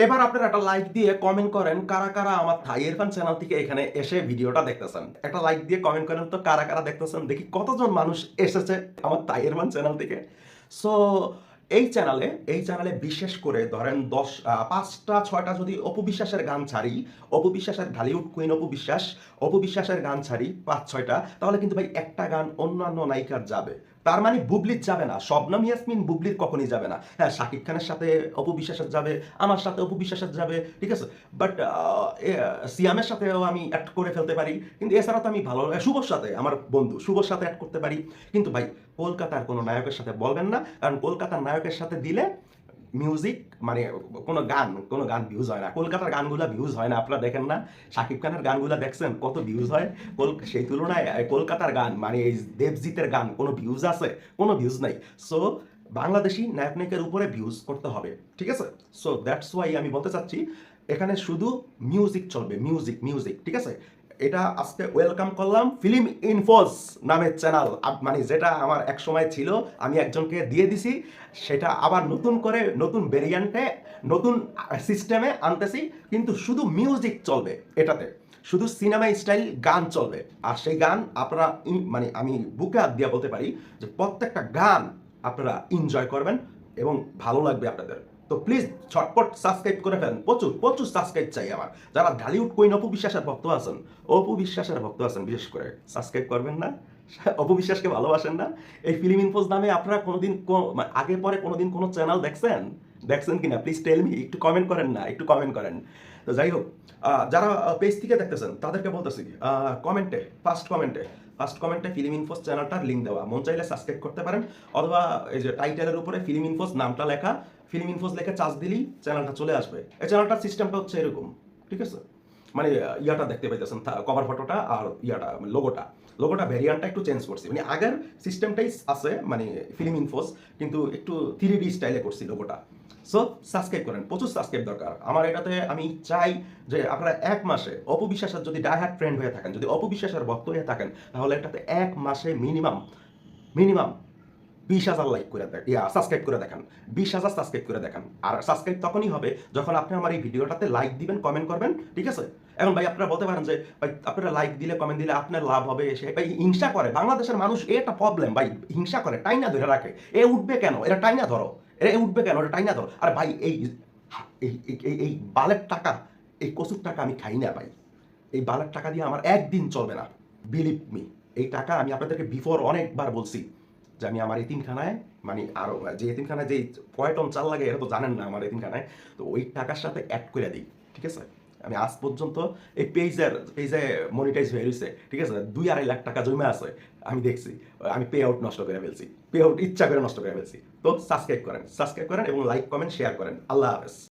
এবার আপনারা একটা লাইক দিয়ে কমেন্ট করেন কারা কারা আমার থাই ইরফান চ্যানেল থেকে এখানে এসে ভিডিওটা দেখতেছেন। একটা লাইক দিয়ে কমেন্ট করেন তো কারা কারা দেখতেছেন, দেখি কতজন মানুষ এসেছে আমার থাই ইরফান চ্যানেল থেকে। সো এই চ্যানেলে বিশেষ করে ধরেন ৫টা ৬টা যদি অপু বিশ্বাসের গান ছাড়ি, অপু বিশ্বাসের ঢালিউড কুইন অপু বিশ্বাসের গান ছাড়ি ৫-৬টা, তাহলে কিন্তু ভাই একটা গান অন্যান্য নায়িকার যাবে। তার মানে বুবলির যাবে না, শবনম ইয়াসমিন বুবলির কখনই যাবে না। হ্যাঁ, শাকিব খানের সাথে অপু বিশ্বাসের যাবে, আমার সাথে অপু বিশ্বাসের যাবে, ঠিক আছে। বাট সিয়ামের সাথেও আমি অ্যাড করে ফেলতে পারি, কিন্তু এছাড়া তো আমি ভালো শুভর সাথে, আমার বন্ধু শুভর সাথে অ্যাড করতে পারি। কিন্তু ভাই কলকাতার কোনো নায়কের সাথে বলবেন না, কারণ কলকাতার নায়কের সাথে দিলে মিউজিক মানে কোনো গান ভিউজ হয় না। কলকাতার গানগুলো ভিউজ হয় না, আপনারা দেখেন না? শাকিব খানের গানগুলো দেখছেন কত ভিউজ হয়? সেই তুলনায় কলকাতার গান মানে এই দেবজিতের গান কোনো ভিউজ আছে? কোনো ভিউজ নাই। সো বাংলাদেশি নায়ক নায়িকার উপরে ভিউজ করতে হবে, ঠিক আছে। সো দ্যাটস ওয়াই আমি বলতে চাচ্ছি এখানে শুধু মিউজিক চলবে, মিউজিক মিউজিক, ঠিক আছে। এটা আজকে ওয়েলকাম করলাম ফিল্ম ইনফোস নামের চ্যানেল, মানে যেটা আমার এক সময় ছিল, আমি একজনকে দিয়ে দিছি, সেটা আবার নতুন করে নতুন ভেরিয়েন্টে নতুন সিস্টেমে আনতেছি, কিন্তু শুধু মিউজিক চলবে এটাতে, শুধু সিনেমা স্টাইল গান চলবে। আর সেই গান আপনারা মানে আমি বুকে হাত দিয়ে বলতে পারি যে প্রত্যেকটা গান আপনারা এনজয় করবেন এবং ভালো লাগবে আপনাদের। তো প্লিজ ঝটপট সাবস্ক্রাইব করে ফেলেন, প্রচুর প্রচুর সাবস্ক্রাইব চাই আমার। যারা ঢালিউড কুইন অপু বিশ্বাসের ভক্ত আছেন, বিশেষ করে সাবস্ক্রাইব করবেন না? অপু বিশ্বাসকে ভালোবাসেন না? এই ফিল্ম ইনফোস নামে আপনারা কোনোদিন আগে পরে কোনোদিন কোনো চ্যানেল দেখছেন? দেখছেন কিনা প্লিজ টেল মি, একটু কমেন্ট করেন না, একটু কমেন্ট করেন। তো যাই হোক, যারা পেজ থেকে দেখতেছেন তাদেরকে বলতেছি, ফার্স্ট কমেন্টে ফিল্ম ইনফোস চ্যানেলটার লিঙ্ক দেওয়া, মন চাইলে সাবস্ক্রাইব করতে পারেন, অথবা এই যে টাইটেলের উপরে ফিল্ম ইনফোস নামটা লেখা, ফিল্ম ইনফোস লেখে চার্জ দিলেই চ্যানেলটা চলে আসবে। এই চ্যানেলটার সিস্টেমটা হচ্ছে এরকম, ঠিক আছে। মানে ইয়াটা দেখতে পাইতেছেন, কভার ফটোটা আর ইয়াটা লোগোটা ভ্যারিয়ান্টটা একটু চেঞ্জ করছি, মানে আগের সিস্টেমটাই আছে মানে ফিল্ম ইনফোস, কিন্তু একটু 3D স্টাইলে করছি লোগোটা। সো সাবস্ক্রাইব করেন, প্রচুর সাবস্ক্রাইব দরকার আমার এটাতে। আমি চাই যে আপনারা এক মাসে অপু বিশ্বাসের যদি ডাইহার্ট ফ্রেন্ড হয়ে থাকেন, যদি অপু বিশ্বাসের ভক্ত হয়ে থাকেন, তাহলে এটাতে এক মাসে মিনিমাম মিনিমাম 20,000 লাইক করে সাবস্ক্রাইব করে দেখান, 20,000 সাবস্ক্রাইব করে দেখান। আর সাবস্ক্রাইব তখনই হবে যখন আপনি আমার এই ভিডিওটাতে লাইক দিবেন, কমেন্ট করবেন, ঠিক আছে। এখন ভাই আপনারা বলতে পারেন যে ভাই আপনারা লাইক দিলে কমেন্ট দিলে আপনার লাভ হবে, সে ভাই হিংসা করে বাংলাদেশের মানুষ, এটা প্রবলেম ভাই, হিংসা করে, টাইনা ধরে রাখে। এ উঠবে কেন, এটা টাইনা ধরো, এ উঠবে কেন, এটা টাইনা ধরো। আরে ভাই এই এই এই এই বালের টাকা, এই কচুর টাকা আমি খাই না ভাই। এই বালের টাকা দিয়ে আমার একদিন চলবে না, বিলিভ মি। এই টাকা আমি আপনাদেরকে বিফোর অনেকবার বলছি যে আমি আমার এতিমখানায়, মানে আরো যে এতিমখানায় যে কয় টন চাল লাগে এটা তো জানেন না আমার এতিমখানায়, তো ওই টাকার সাথে অ্যাড করে দিই, ঠিক আছে। আমি আজ পর্যন্ত এই পেজে মনিটাইজ হয়ে রয়েছে, ঠিক আছে, 2-2.5 লাখ টাকা জমে আছে, আমি দেখছি। আমি পে আউট নষ্ট করে ফেলছি, পে আউট ইচ্ছা করে নষ্ট করে ফেলছি। তো সাবস্ক্রাইব করেন এবং লাইক কমেন্ট শেয়ার করেন। আল্লাহ হাফেজ।